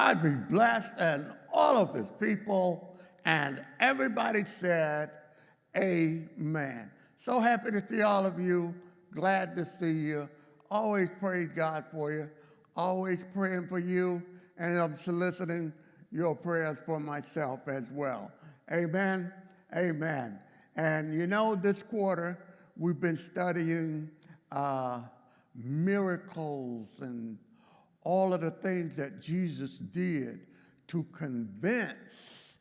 God be blessed and all of his people. And everybody said, amen. So happy to see all of you. Glad to see you. Always praise God for you. Always praying for you. And I'm soliciting your prayers for myself as well. Amen. Amen. And you know, this quarter, we've been studying miracles and all of the things that Jesus did to convince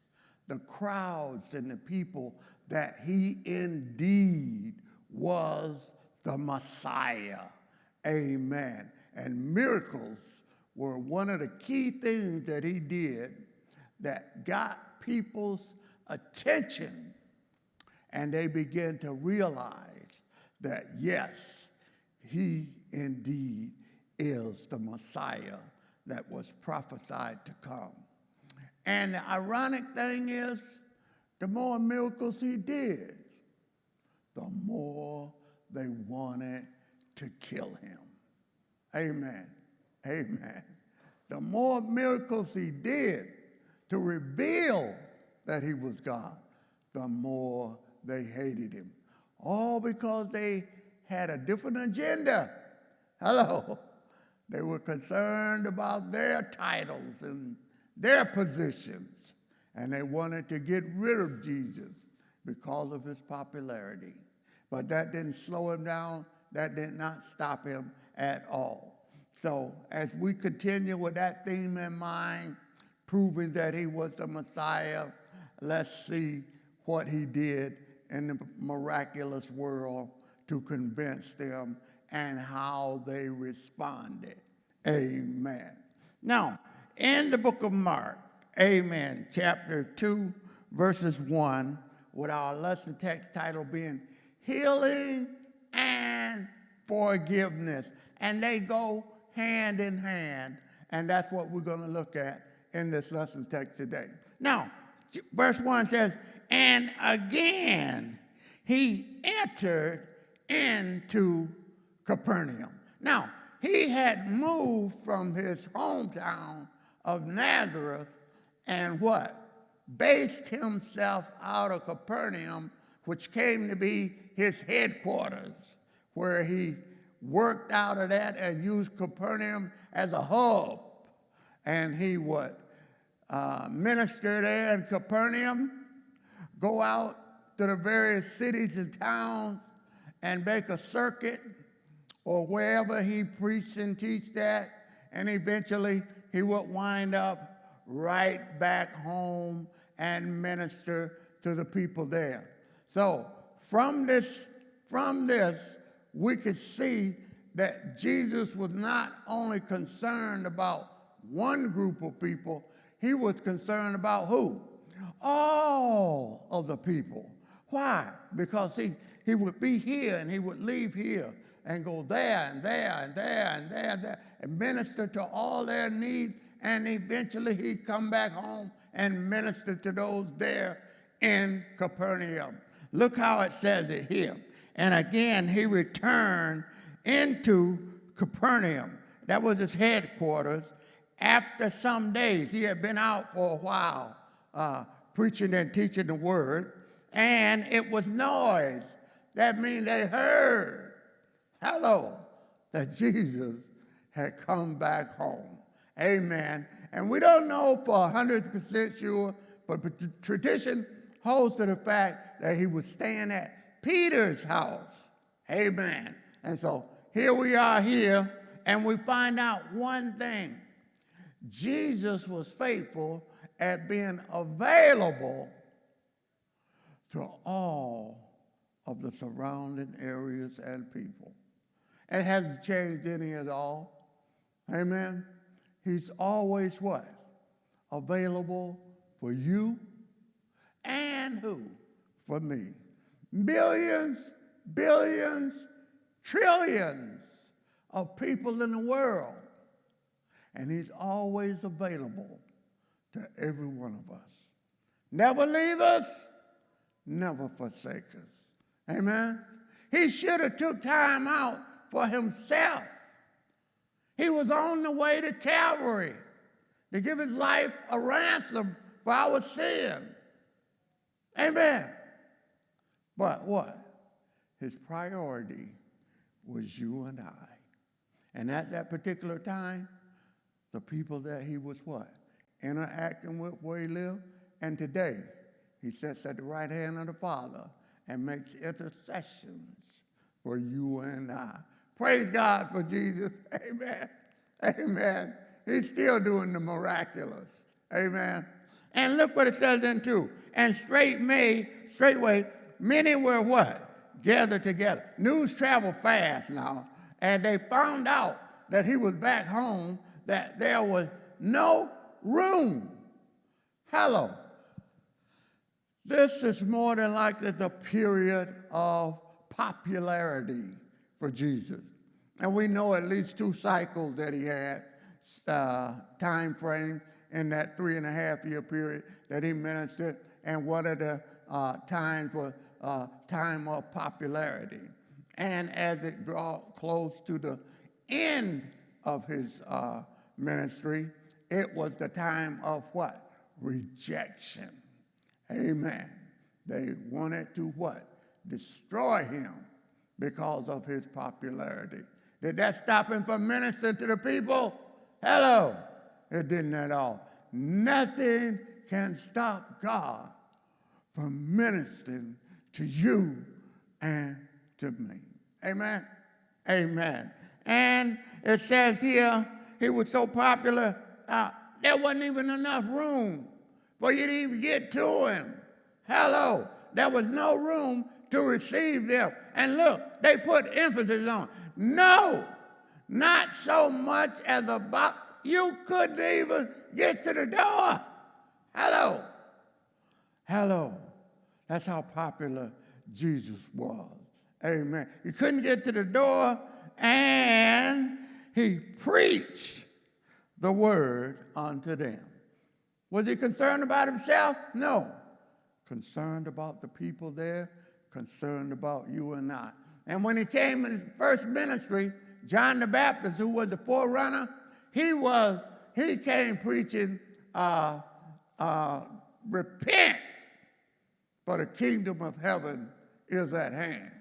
the crowds and the people that he indeed was the Messiah. Amen. And miracles were one of the key things that he did that got people's attention, and they began to realize that, yes, he indeed is the Messiah that was prophesied to come. And the ironic thing is, the more miracles he did, the more they wanted to kill him. Amen. Amen. The more miracles he did to reveal that he was God, the more they hated him. All because they had a different agenda. Hello. They were concerned about their titles and their positions, and they wanted to get rid of Jesus because of his popularity. But that didn't slow him down. That did not stop him at all. So as we continue with that theme in mind, proving that he was the Messiah, let's see what he did in the miraculous world to convince them and how they responded. Amen. Now, in the book of Mark, amen, chapter 2, verses 1, with our lesson text title being Healing and Forgiveness. And they go hand in hand, and that's what we're going to look at in this lesson text today. Now, verse 1 says, and again he entered into Capernaum. Now, he had moved from his hometown of Nazareth and what? Based himself out of Capernaum, which came to be his headquarters, where he worked out of that and used Capernaum as a hub. And he would minister there in Capernaum, go out to the various cities and towns and make a circuit or wherever he preached and teached at, and eventually he would wind up right back home and minister to the people there. So from this, we could see that Jesus was not only concerned about one group of people, he was concerned about who? All of the people. Why? Because he would be here and he would leave here and go there and there and there and there and there and minister to all their needs, and eventually he'd come back home and minister to those there in Capernaum. Look how it says it here. And again, he returned into Capernaum. That was his headquarters. After some days, he had been out for a while preaching and teaching the word, and it was noise. That means they heard, hello, that Jesus had come back home. Amen. And we don't know for 100% sure, but tradition holds to the fact that he was staying at Peter's house. Amen. And so here we are here, and we find out one thing. Jesus was faithful at being available to all of the surrounding areas and people. It hasn't changed any at all. Amen. He's always what? Available for you and who? For me. Millions, billions, trillions of people in the world. And he's always available to every one of us. Never leave us, never forsake us. Amen? He should have took time out for himself. He was on the way to Calvary. to give his life a ransom for our sin. Amen. But what? His priority was you and I. And at that particular time, the people that he was what? Interacting with where he lived. And today, he sits at the right hand of the Father and makes intercessions for you and I. Praise God for Jesus. Amen. Amen. He's still doing the miraculous. Amen. And look what it says then too. And straightway, many were what? Gathered together. News traveled fast now. And they found out that he was back home, that there was no room. Hello. This is more than likely the period of popularity for Jesus. And we know at least 2 cycles that he had, time frame in that 3.5-year period that he ministered, and what are the times was time of popularity. And as it draw close to the end of his ministry, it was the time of what? Rejection. Amen. They wanted to what? Destroy him because of his popularity. Did that stop him from ministering to the people? Hello. It didn't at all. Nothing can stop God from ministering to you and to me. Amen? Amen. And it says here, he was so popular, there wasn't even enough room for you to even get to him. Hello. There was no room to receive them. And look, they put emphasis on, no, not so much as about, you couldn't even get to the door. Hello. Hello. That's how popular Jesus was. Amen. He couldn't get to the door, and he preached the word unto them. Was he concerned about himself? No. Concerned about the people there, concerned about you and I. And when he came in his first ministry, John the Baptist, who was the forerunner, he came preaching, repent, for the kingdom of heaven is at hand.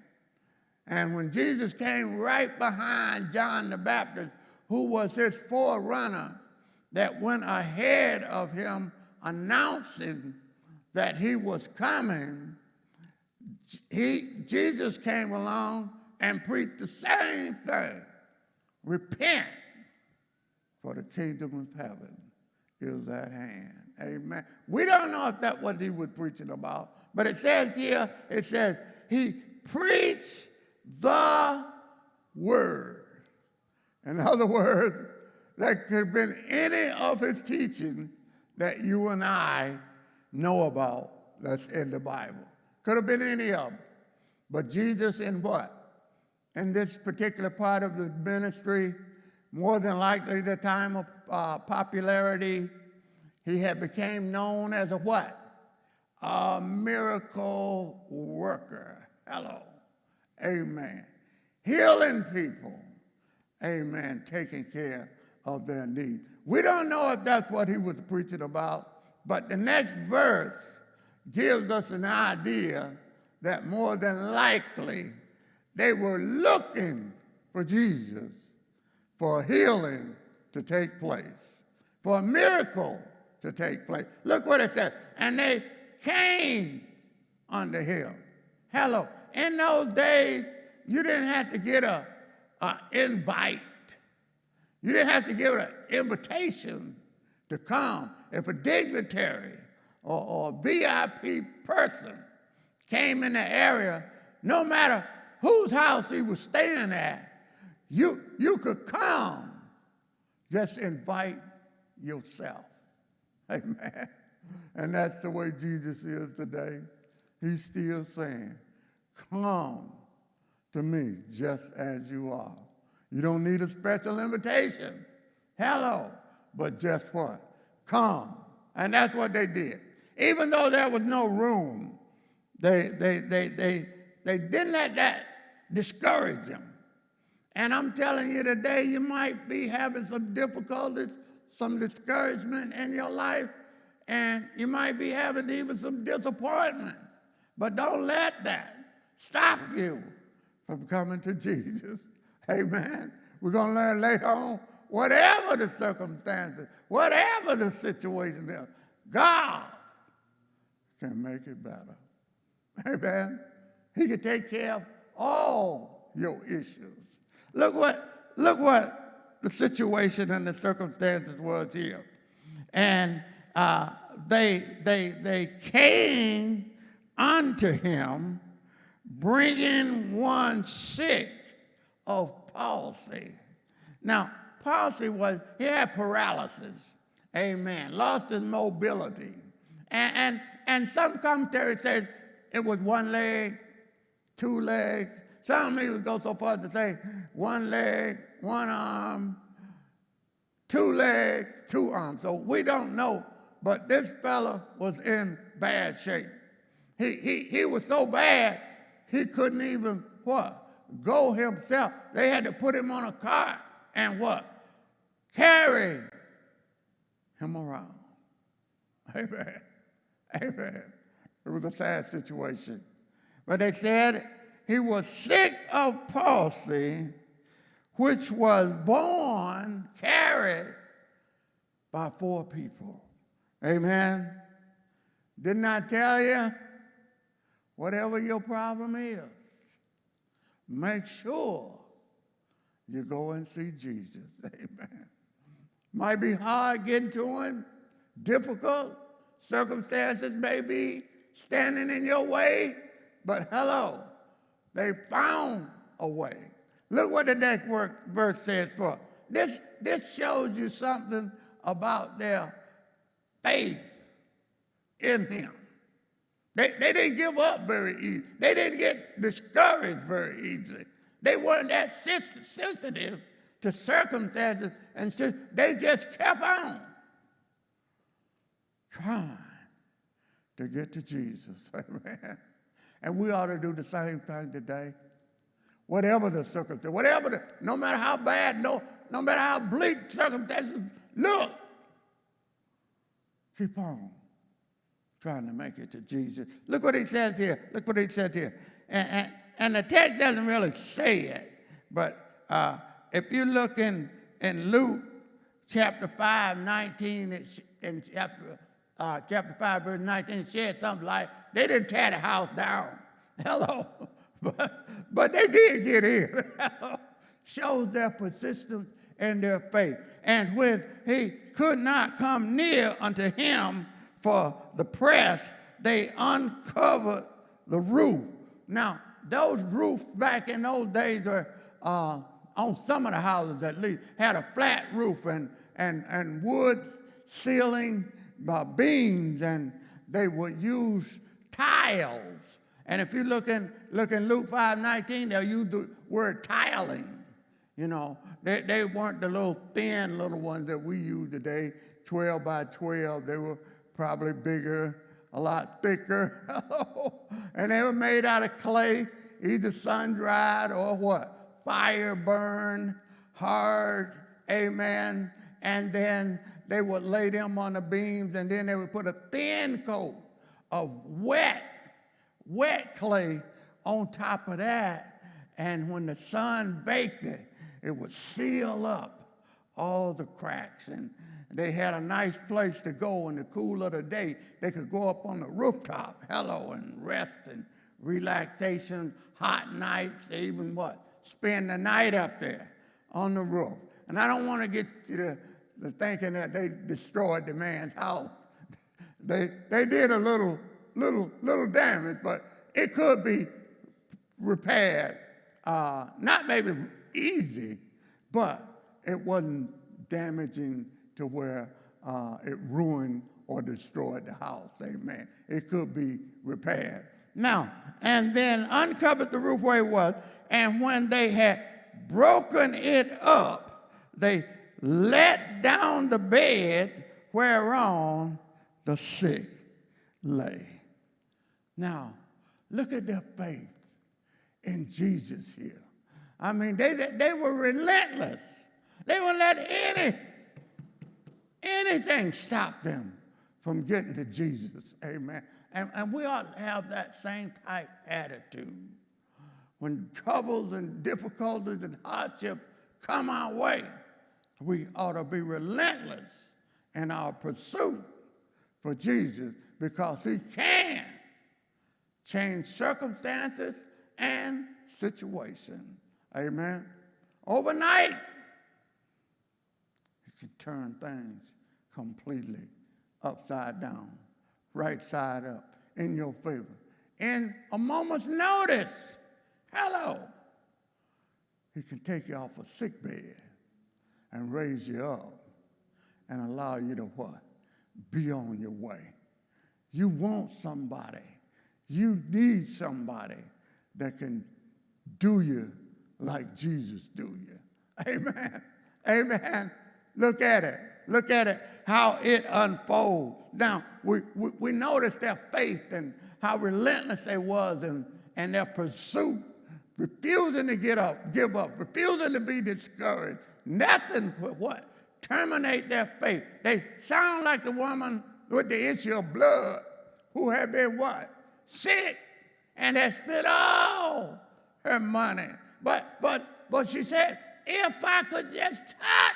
And when Jesus came right behind John the Baptist, who was his forerunner, that went ahead of him announcing that he was coming, Jesus came along and preached the same thing. Repent, for the kingdom of heaven is at hand. Amen. We don't know if that's what he was preaching about, but it says here, it says, he preached the word. In other words, that could have been any of his teaching that you and I know about that's in the Bible. Could have been any of them. But Jesus in what? In this particular part of the ministry, more than likely the time of popularity, he had became known as a what? A miracle worker. Hello. Amen. Healing people. Amen. Taking care of their needs. We don't know if that's what he was preaching about, but the next verse gives us an idea that more than likely they were looking for Jesus for healing to take place, for a miracle to take place. Look what it says. And they came unto him. Hello. In those days, you didn't have to get an invite. You didn't have to give an invitation to come. If a dignitary or a VIP person came in the area, no matter whose house he was staying at, you could come. Just invite yourself. Amen. And that's the way Jesus is today. He's still saying, come to me just as you are. You don't need a special invitation. Hello. But just what? Come. And that's what they did. Even though there was no room, they didn't let that discourage them. And I'm telling you today, you might be having some difficulties some discouragement in your life, and you might be having even some disappointment. But don't let that stop you from coming to Jesus. Amen. We're going to learn later on, whatever the circumstances, whatever the situation is, God can make it better. Amen. He can take care of all your issues. Look what the situation and the circumstances was here. And they came unto him, bringing one sick of palsy. Now, palsy he had paralysis. Amen. Lost his mobility. And some commentaries say it was one leg, two legs. Some even go so far as to say one leg, one arm, two legs, two arms. So we don't know, but this fella was in bad shape. He was so bad, he couldn't even, go himself. They had to put him on a cart and carry him around. Amen. Amen. It was a sad situation. But they said he was sick of palsy, which was carried by 4 people. Amen. Didn't I tell you? Whatever your problem is, make sure you go and see Jesus. Amen. Might be hard getting to him, difficult. Circumstances may be standing in your way, but hello, they found a way. Look what the next verse says for. This shows you something about their faith in him. They didn't give up very easily. They didn't get discouraged very easily. They weren't that sensitive to circumstances, and they just kept on trying to get to Jesus. Amen. And we ought to do the same thing today. Whatever the circumstance, no matter how bad, no matter how bleak circumstances look, keep on trying to make it to Jesus. Look what he says here. And the text doesn't really say it, but if you look in Luke chapter 5, 19, in chapter 5, verse 19, it said something like, they didn't tear the house down. Hello. But they did get in. Shows their persistence and their faith. And when he could not come near unto him for the press, they uncovered the roof. Now, those roofs back in those days were, on some of the houses at least, had a flat roof and wood ceiling beams, and they would use tiles. And if you look in Luke 5:19, they'll use the word tiling. You know, they weren't the little thin little ones that we use today, 12 by 12. They were probably bigger, a lot thicker. And they were made out of clay, either sun-dried or fire burned, hard, amen. And then they would lay them on the beams, and then they would put a thin coat of wet clay on top of that. And when the sun baked it, it would seal up all the cracks. And they had a nice place to go in the cool of the day. They could go up on the rooftop, and rest and relaxation, hot nights. They even spend the night up there on the roof. And I don't want to get to the thinking that they destroyed the man's house. They did a little damage, but it could be repaired. Not maybe easy, but it wasn't damaging to where it ruined or destroyed the house. Amen. It could be repaired. Now, and then uncovered the roof where it was, and when they had broken it up, they let down the bed whereon the sick lay. Now, look at their faith in Jesus here. I mean, they were relentless. They wouldn't let anything stop them from getting to Jesus. Amen. And we ought to have that same type attitude. When troubles and difficulties and hardships come our way, we ought to be relentless in our pursuit for Jesus, because he can change circumstances and situations. Amen. Overnight, he can turn things completely upside down, right side up, in your favor. In a moment's notice, hello, he can take you off a sick bed and raise you up and allow you to what? Be on your way. You want somebody. You need somebody that can do you like Jesus do you. Amen. Amen. Look at it. Look at it, how it unfolds. Now, we notice their faith and how relentless they was in their pursuit, refusing to give up, refusing to be discouraged. Nothing would what? Terminate their faith. They sound like the woman with the issue of blood who had been what? Sick and had spent all her money. But she said, if I could just touch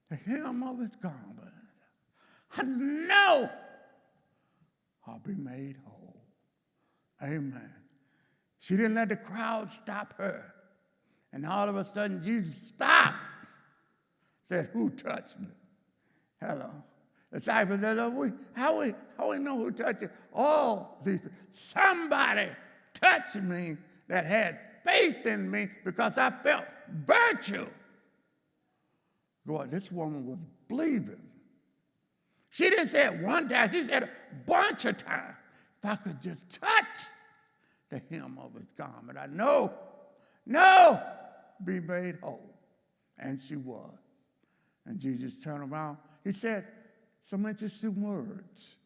the hem of his garment, I know I'll be made whole. Amen. She didn't let the crowd stop her. And all of a sudden, Jesus stopped. Said, who touched me? Hello. The disciples said, how we know who touched you? All these people. Somebody touched me that had faith in me because I felt virtue. God, this woman was believing. She didn't say it one time. She said a bunch of times. If I could just touch the hem of his garment, I know, be made whole. And she was. And Jesus turned around. He said some interesting words.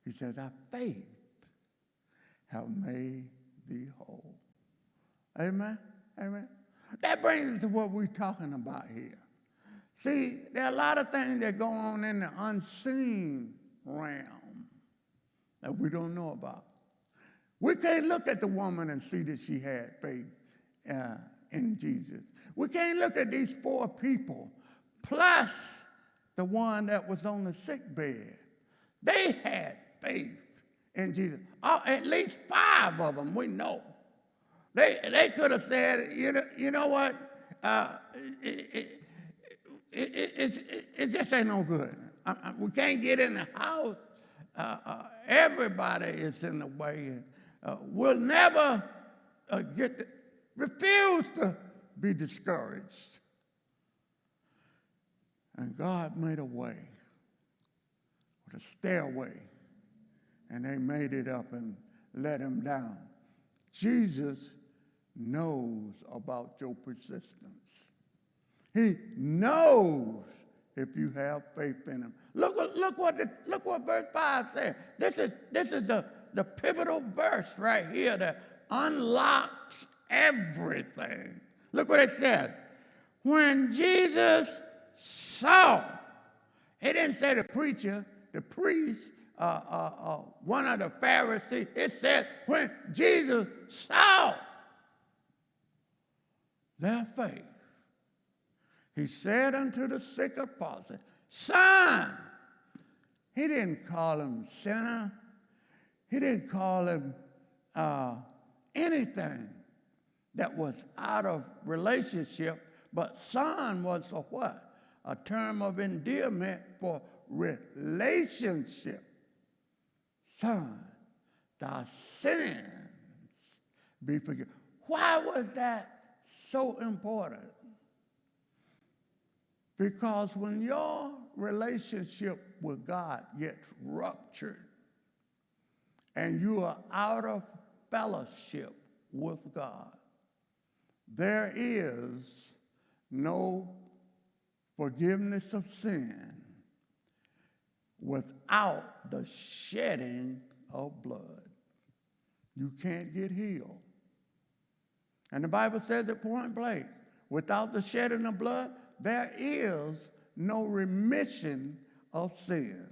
He said, thy faith have made thee whole. Amen? Amen? That brings us to what we're talking about here. See, there are a lot of things that go on in the unseen realm that we don't know about. We can't look at the woman and see that she had faith in Jesus. We can't look at these 4 people, plus the one that was on the sick bed. They had faith in Jesus. At least 5 of them, we know. They could have said, you know what, it just ain't no good. We can't get in the house. Everybody is in the way. We'll never refuse to be discouraged. And God made a way with a stairway, and they made it up and let him down. Jesus knows about your persistence. He knows if you have faith in him. Look what verse 5 says. This is the pivotal verse right here that unlocks everything. Look what it says. When Jesus saw, he didn't say the preacher, the priest, one of the Pharisees. It said when Jesus saw their faith, he said unto the sick apostle, son. He didn't call him sinner. He didn't call him anything that was out of relationship, but son was a what? A term of endearment for relationship. Son, thy sins be forgiven. Why was that so important? Because when your relationship with God gets ruptured and you are out of fellowship with God, there is no forgiveness of sin without the shedding of blood. You can't get healed. And the Bible says at point blank, without the shedding of blood, there is no remission of sin.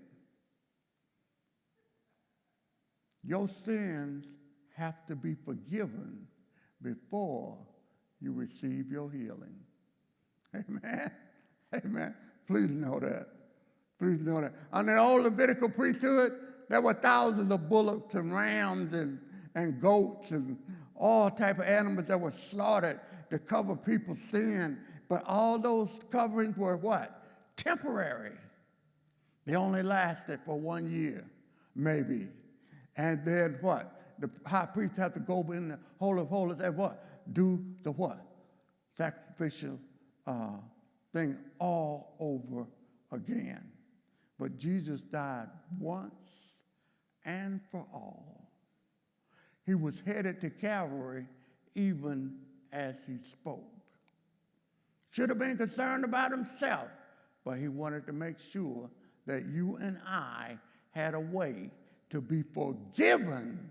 Your sins have to be forgiven before you receive your healing. Amen. Amen. Please know that. Please know that. Under the old Levitical priesthood, there were thousands of bullocks and rams and goats and all type of animals that were slaughtered to cover people's sin. But all those coverings were what? Temporary. They only lasted for 1 year, maybe. And then what? The high priest had to go in the Holy of Holies and what? Do the what? Sacrificial thing all over again. But Jesus died once and for all. He was headed to Calvary even as he spoke. Should have been concerned about himself, but he wanted to make sure that you and I had a way to be forgiven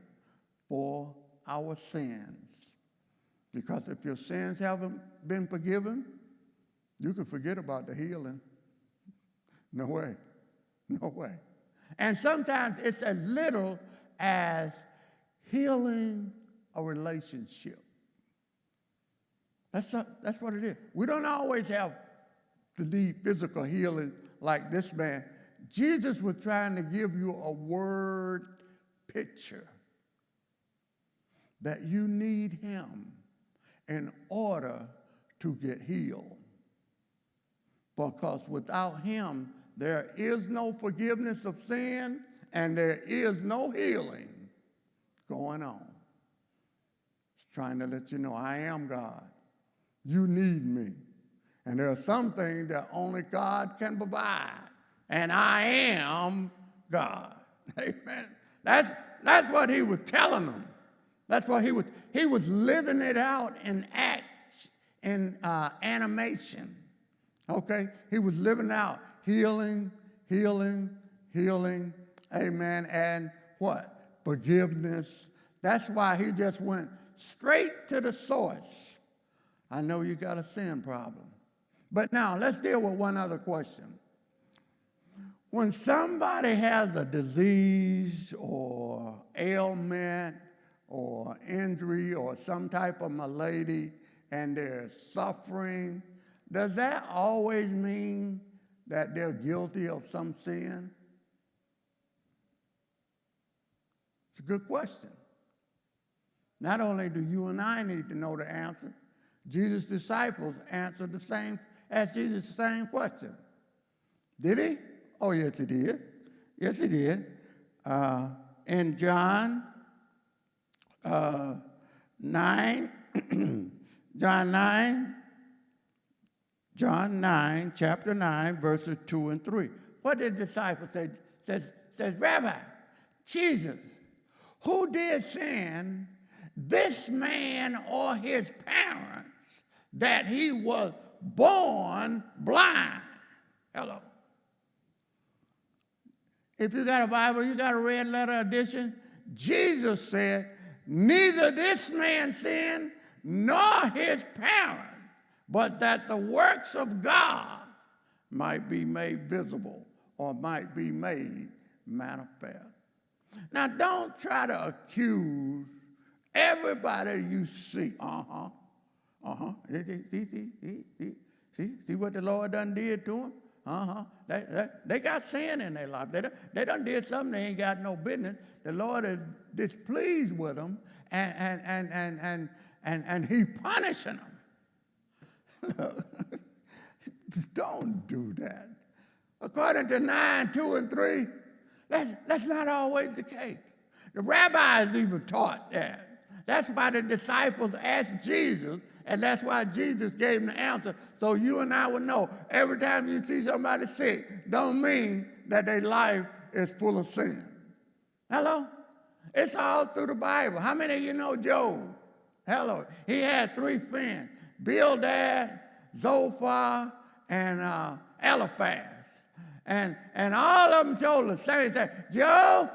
for our sins. Because if your sins haven't been forgiven, you can forget about the healing. No way. No way. And sometimes it's as little as healing a relationship. That's what it is. We don't always have to need physical healing like this man. Jesus was trying to give you a word picture that you need him in order to get healed. Because without him, there is no forgiveness of sin and there is no healing going on. It's trying to let you know, I am God. You need me. And there are some things that only God can provide. And I am God. Amen. That's what he was telling them. That's what he was living it out in acts, in animation. Okay? He was living out healing, healing, healing, amen, and what? Forgiveness. That's why he just went straight to the source. I know you got a sin problem. But now, let's deal with one other question. When somebody has a disease or ailment or injury or some type of malady and they're suffering, does that always mean that they're guilty of some sin? It's a good question. Not only do you and I need to know the answer, Jesus' disciples answered asked Jesus the same question. Did he? Oh, yes, he did. Yes, he did. In John 9, John 9, chapter 9, verses 2 and 3. What did the disciples say? Says, Rabbi, Jesus, who did sin, this man or his parents, that he was born blind? Hello. If you got a Bible, you got a red letter edition. Jesus said, neither this man sinned nor his parents, but that the works of God might be made visible or might be made manifest. Now, don't try to accuse everybody you see. See what the Lord done did to them? They got sin in their life. They done did something they ain't got no business. The Lord is displeased with them, and he punishing them. Don't do that. According to 9, 2, and 3, that's not always the case. The rabbis even taught that. That's why the disciples asked Jesus, and that's why Jesus gave them the answer, so you and I would know every time you see somebody sick, don't mean that their life is full of sin. Hello? It's all through the Bible. How many of you know Job? Hello. He had 3 friends, Bildad, Zophar, and Eliphaz. And all of them told the same thing. Job,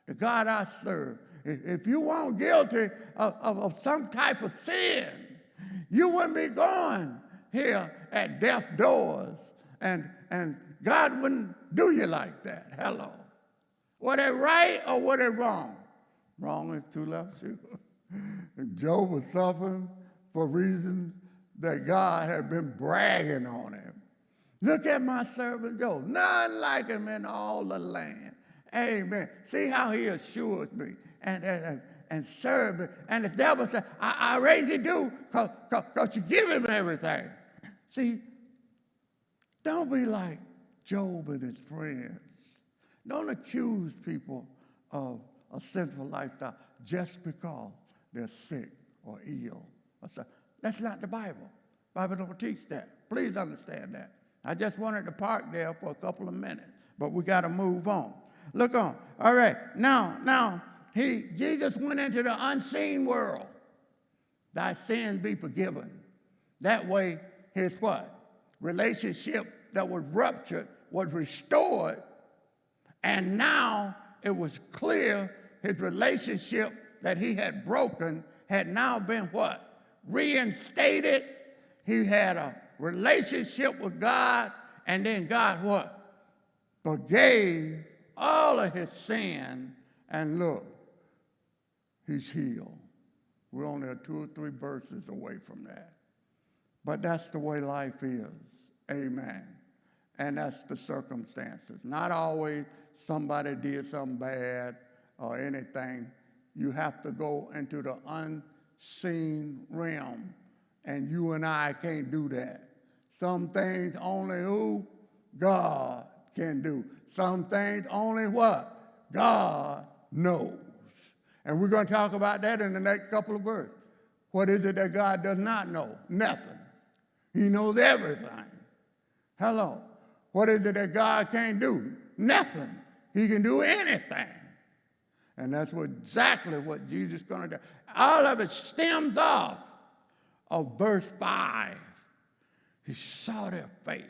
the God I serve, if you weren't guilty of some type of sin, you wouldn't be going here at death doors and God wouldn't do you like that. Hello. Were they right or were they wrong? Wrong is two left shoes. Job was suffering for reasons that God had been bragging on him. Look at my servant Job. None like him in all the land. Amen. See how he assures me and serve me. And the devil said, I raise you do because you give him everything. See, don't be like Job and his friends. Don't accuse people of a sinful lifestyle just because they're sick or ill. That's not the Bible. The Bible don't teach that. Please understand that. I just wanted to park there for a couple of minutes, but we got to move on. Look on. All right. Now, Jesus went into the unseen world. Thy sins be forgiven. That way, his what? Relationship that was ruptured was restored, and now it was clear his relationship that he had broken had now been what? Reinstated. He had a relationship with God, and then God what? Forgave all of his sin, and look, he's healed. We're only 2 or 3 verses away from that. But that's the way life is. Amen. And that's the circumstances. Not always somebody did something bad or anything. You have to go into the unseen realm, and you and I can't do that. Some things only who? God can do. Some things only what? God knows. And we're going to talk about that in the next couple of verses. What is it that God does not know? Nothing. He knows everything. Hello. What is it that God can't do? Nothing. He can do anything. And that's exactly what Jesus is going to do. All of it stems off of verse 5. He saw their faith.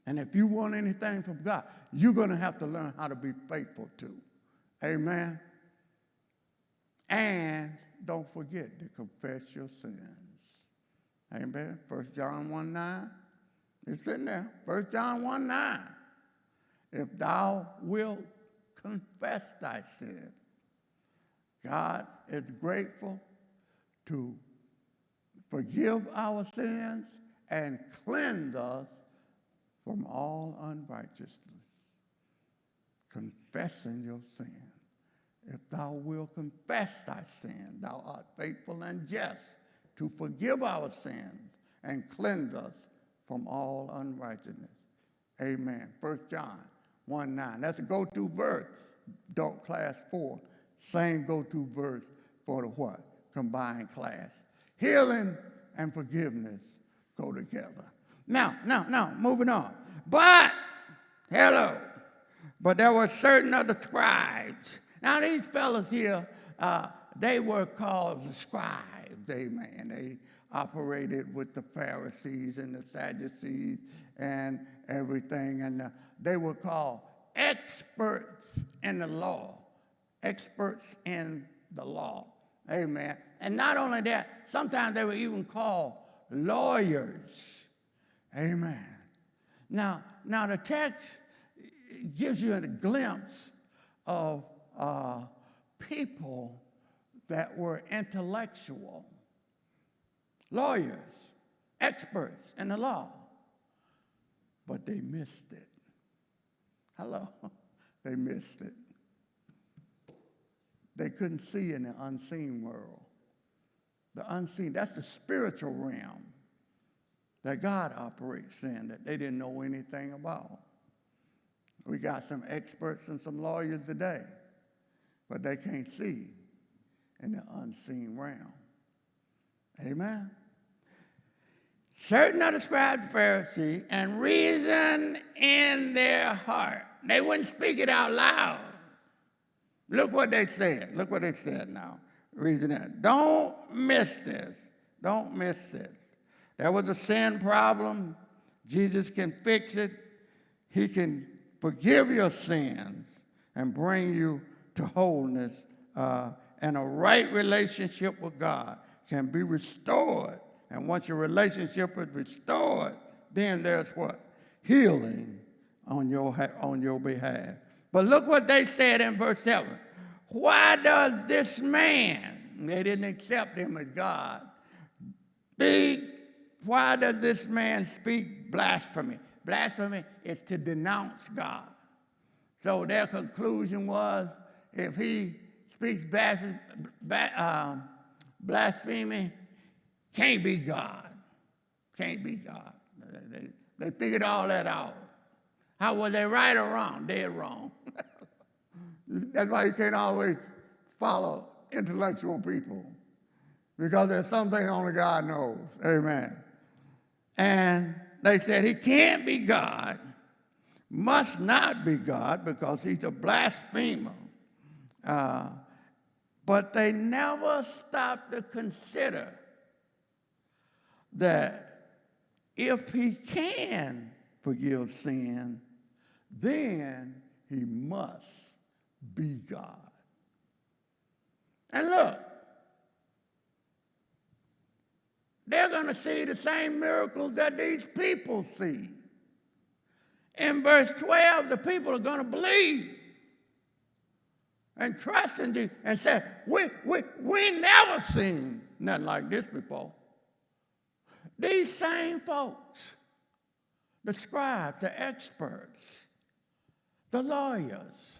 And if you want anything from God, you're going to have to learn how to be faithful too. Amen. And don't forget to confess your sins. Amen. 1 John 1:9. It's in there. 1 John 1:9. If thou wilt confess thy sin, God is grateful to forgive our sins and cleanse us from all unrighteousness. Confessing your sin. If thou wilt confess thy sin, thou art faithful and just to forgive our sins and cleanse us from all unrighteousness. Amen. 1 John 1:9. That's a go-to verse. Adult class 4. Same go-to verse for the what? Combined class. Healing and forgiveness go together. Now, moving on. But there were certain other scribes. Now, these fellas here, they were called the scribes. Amen. They operated with the Pharisees and the Sadducees and everything. And they were called experts in the law. Experts in the law. Amen. And not only that, sometimes they were even called lawyers. Amen. Now the text gives you a glimpse of people that were intellectual. Lawyers, experts in the law. But they missed it. Hello? They missed it. They couldn't see in the unseen world. The unseen, that's the spiritual realm that God operates in that they didn't know anything about. We got some experts and some lawyers today, but they can't see in the unseen realm. Amen? Certain of the scribes and Pharisees, and reason in their heart. They wouldn't speak it out loud. Look what they said. Look what they said now. Reason in. Don't miss this. Don't miss this. There was a sin problem. Jesus can fix it. He can forgive your sins and bring you to wholeness, and a right relationship with God can be restored. And once your relationship is restored, then there's what? healing on your behalf. But look what they said in verse 7. Why does this man, they didn't accept him as God, why does this man speak blasphemy? Blasphemy is to denounce God. So their conclusion was, if he speaks blasphemy, can't be God. Can't be God. They figured all that out. How were they right or wrong? They're wrong. That's why you can't always follow intellectual people, because there's something only God knows. Amen. And they said he can't be God, must not be God, because he's a blasphemer. But they never stopped to consider that if he can forgive sin, then he must be God. And look, they're going to see the same miracles that these people see. In verse 12, the people are going to believe and trust in Jesus and say, we never seen nothing like this before. These same folks, the scribes, the experts, the lawyers,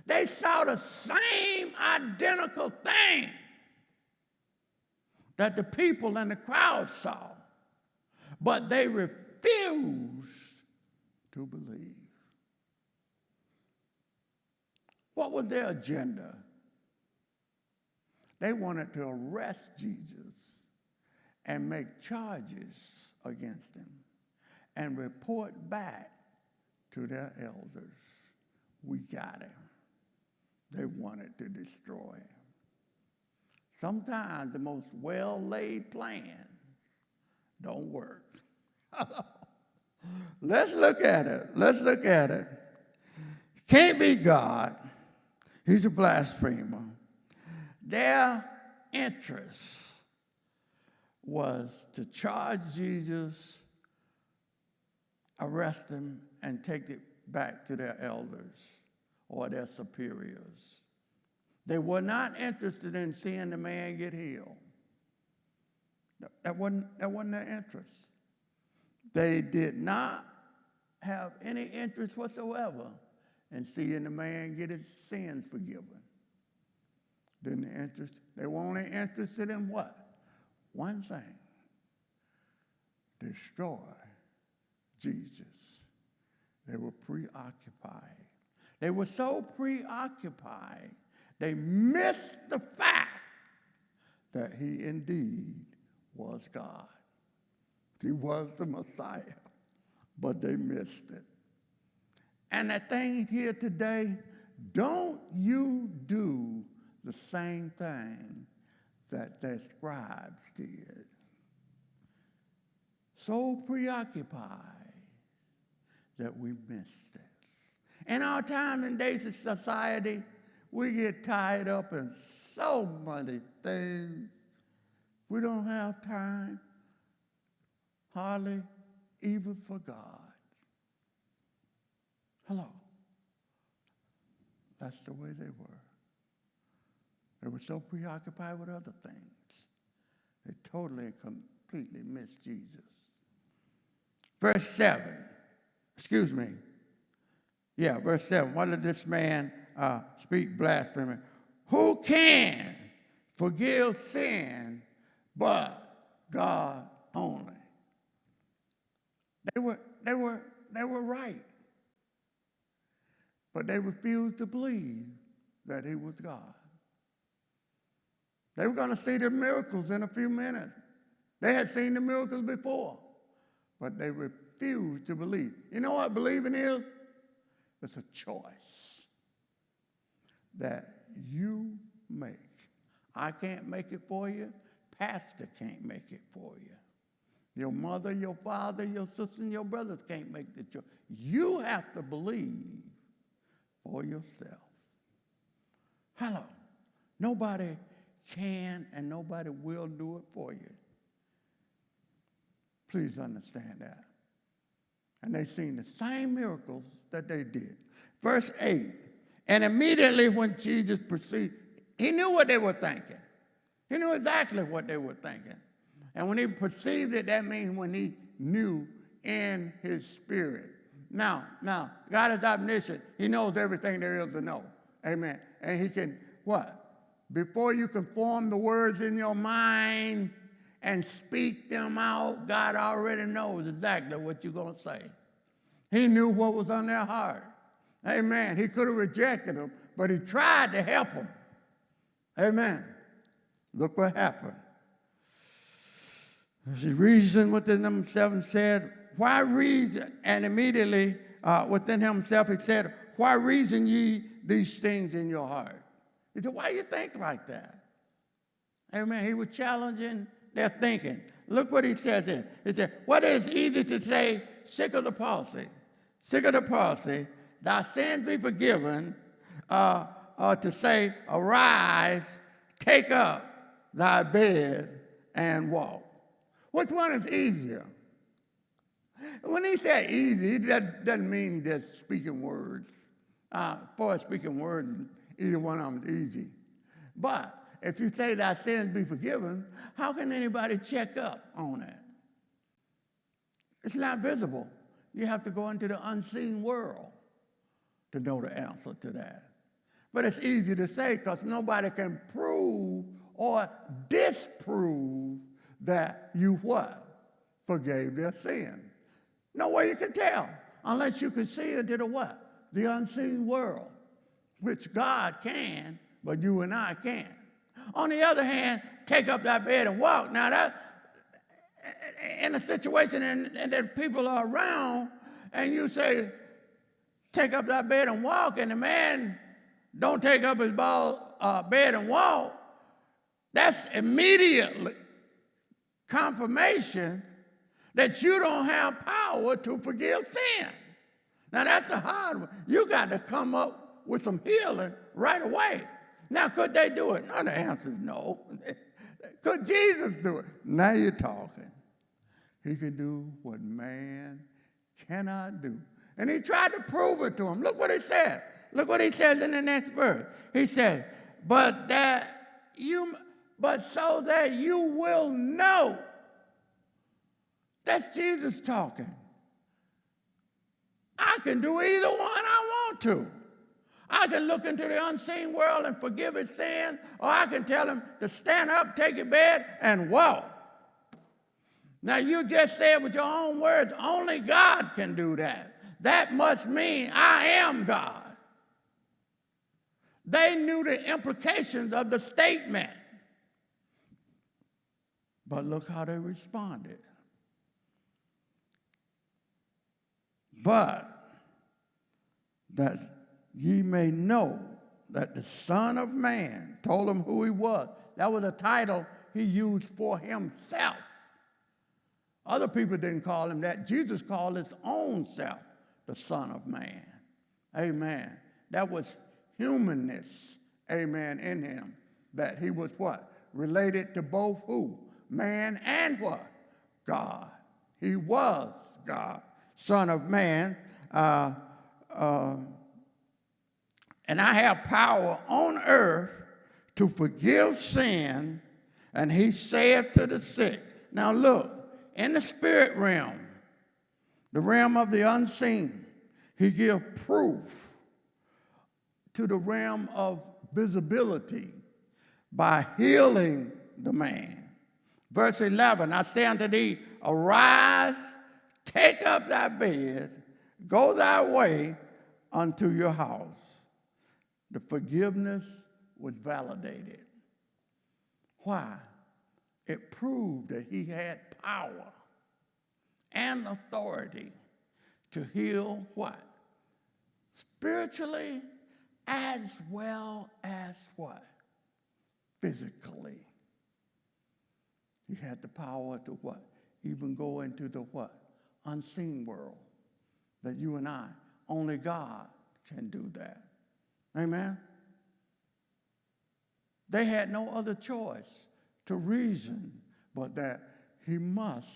they saw the same identical thing that the people in the crowd saw, but they refused to believe. What was their agenda? They wanted to arrest Jesus and make charges against him and report back to their elders, we got him. They wanted to destroy him. Sometimes the most well-laid plans don't work. Let's look at it. Let's look at it. Can't be God. He's a blasphemer. Their interest was to charge Jesus, arrest him, and take it back to their elders or their superiors. They were not interested in seeing the man get healed. That wasn't their interest. They did not have any interest whatsoever in seeing the man get his sins forgiven. They were only interested in what? One thing: destroy Jesus. They were preoccupied. They were so preoccupied, they missed the fact that he indeed was God. He was the Messiah, but they missed it. And the thing here today, don't you do the same thing that the scribes did. So preoccupied that we missed it. In our time and days of society, we get tied up in so many things. We don't have time, hardly even for God. Hello. That's the way they were. They were so preoccupied with other things. They totally and completely missed Jesus. Verse 7. Verse 7. Why did this man speak blasphemy? Who can forgive sin but God only? They were right. But they refused to believe that he was God. They were going to see the miracles in a few minutes. They had seen the miracles before, but they refused to believe. You know what believing is? It's a choice that you make. I can't make it for you. Pastor can't make it for you. Your mother, your father, your sister, and your brothers can't make the choice. You have to believe for yourself. Hello. Nobody can and nobody will do it for you. Please understand that. And they seen the same miracles that they did. Verse 8, and immediately when Jesus perceived, he knew what they were thinking. He knew exactly what they were thinking. And when he perceived it, that means when he knew in his spirit. Now, God is omniscient. He knows everything there is to know. Amen. And he can, what? Before you can form the words in your mind and speak them out, God already knows exactly what you're going to say. He knew what was on their heart. Amen. He could have rejected them, but he tried to help them. Amen. Look what happened. He reasoned within himself and said, why reason? And immediately within himself he said, why reason ye these things in your heart? He said, why you think like that? Amen. He was challenging their thinking. Look what he says here. He said, what is easy to say, sick of the palsy? Sick of the palsy, thy sins be forgiven, to say, arise, take up thy bed and walk. Which one is easier? When he said easy, that doesn't mean just speaking words. For speaking words, either one of them is easy. But if you say thy sins be forgiven, how can anybody check up on it? It's not visible. You have to go into the unseen world to know the answer to that. But it's easy to say because nobody can prove or disprove that you what? Forgave their sin. No way you can tell unless you can see into the what? The unseen world, which God can, but you and I can't. On the other hand, take up that bed and walk. Now that, in a situation and that people are around and you say, take up that bed and walk, and the man don't take up his bed and walk, that's immediately confirmation that you don't have power to forgive sin. Now that's the hard one. You got to come up with some healing right away. Now could they do it? No, the answer is no. Could Jesus do it? Now you're talking. He could do what man cannot do. And he tried to prove it to him. Look what he said. Look what he says in the next verse. He said, but so that you will know. That's Jesus talking. I can do either one I want to. I can look into the unseen world and forgive his sin, or I can tell him to stand up, take your bed, and walk. Now, you just said with your own words, only God can do that. That must mean I am God. They knew the implications of the statement. But look how they responded. But that ye may know that the Son of Man told him who he was. That was a title he used for himself. Other people didn't call him that. Jesus called his own self the Son of Man. Amen. That was humanness, amen, in him. That he was what? Related to both who? Man and what? God. He was God, Son of Man. And I have power on earth to forgive sin, and he saith to the sick. Now look, in the spirit realm, the realm of the unseen, he gives proof to the realm of visibility by healing the man. Verse 11, I say unto thee, arise, take up thy bed, go thy way unto your house. The forgiveness was validated. Why? It proved that he had power and authority to heal what? Spiritually as well as what? Physically. He had the power to what? Even go into the what? Unseen world. That you and I, only God can do that. Amen? They had no other choice to reason but that he must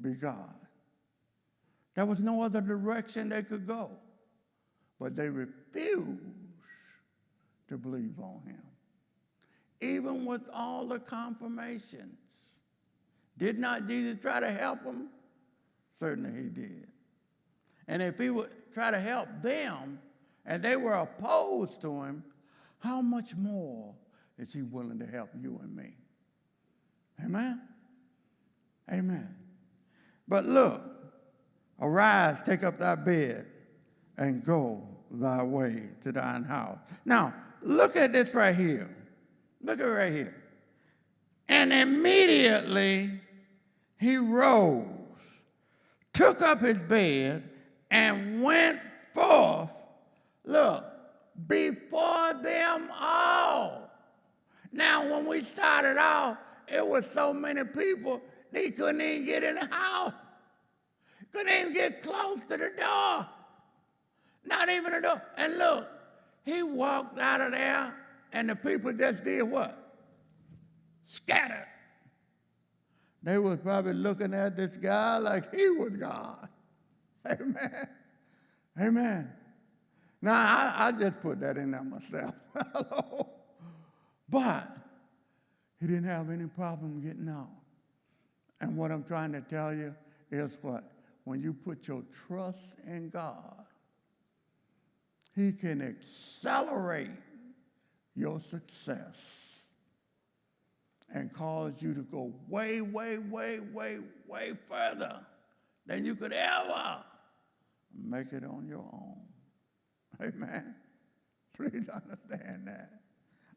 be God. There was no other direction they could go. But they refused to believe on him. Even with all the confirmations. Did not Jesus try to help them? Certainly he did. And if he would try to help them, and they were opposed to him, how much more is he willing to help you and me? Amen? Amen. But look, arise, take up thy bed, and go thy way to thine house. Now, look at this right here. Look at it right here. And immediately he rose, took up his bed, and went forth, look, before them all. Now, when we started off, it was so many people, they couldn't even get in the house. Couldn't even get close to the door. Not even the door. And look, he walked out of there, and the people just did what? Scattered. They was probably looking at this guy like he was God. Amen. Amen. Now, I just put that in there myself. But he didn't have any problem getting out. And what I'm trying to tell you is what? When you put your trust in God, he can accelerate your success and cause you to go way, way, way, way, way further than you could ever make it on your own. Amen. Please understand that.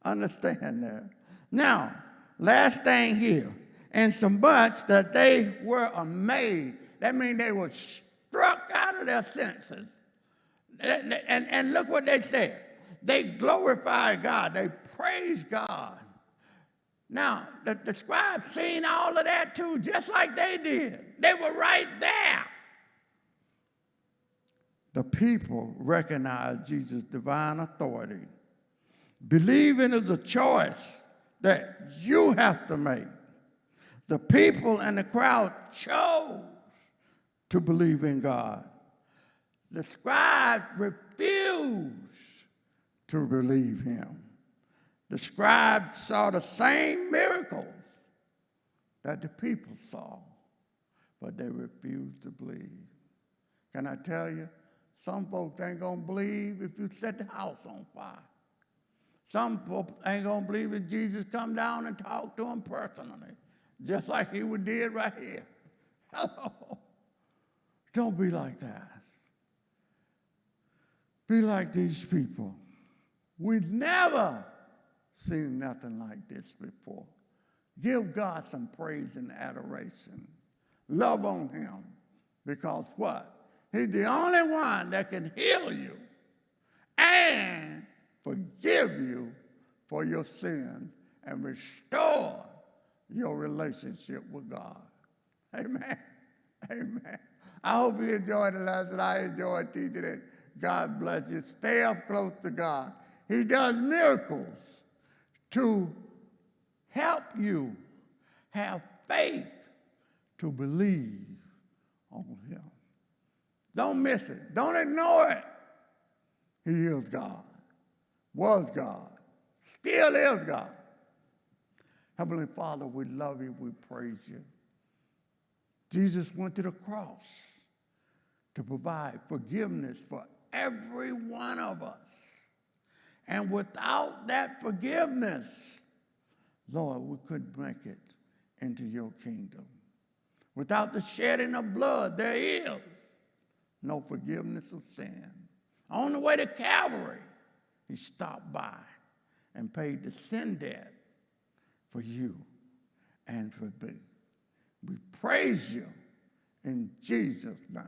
Understand that. Now, last thing here. And so much that they were amazed. That means they were struck out of their senses. And look what they said. They glorified God. They praised God. Now, the scribes seen all of that too, just like they did. They were right there. The people recognized Jesus' divine authority. Believing is a choice that you have to make. The people and the crowd chose to believe in God. The scribes refused to believe him. The scribes saw the same miracles that the people saw, but they refused to believe. Can I tell you, some folks ain't gonna believe if you set the house on fire. Some folks ain't gonna believe if Jesus come down and talk to them personally, just like he did right here. Hello. Don't be like that. Be like these people. We've never seen nothing like this before. Give God some praise and adoration. Love on him. Because what? He's the only one that can heal you and forgive you for your sins and restore your relationship with God. Amen. Amen. I hope you enjoyed the lesson. I enjoyed teaching it. God bless you. Stay up close to God. He does miracles to help you have faith to believe on him. Don't miss it. Don't ignore it. He is God, was God, still is God. Heavenly Father, we love you, we praise you. Jesus went to the cross to provide forgiveness for every one of us. And without that forgiveness, Lord, we couldn't make it into your kingdom. Without the shedding of blood, there is no forgiveness of sin. On the way to Calvary, he stopped by and paid the sin debt for you and for me. We praise you in Jesus' name.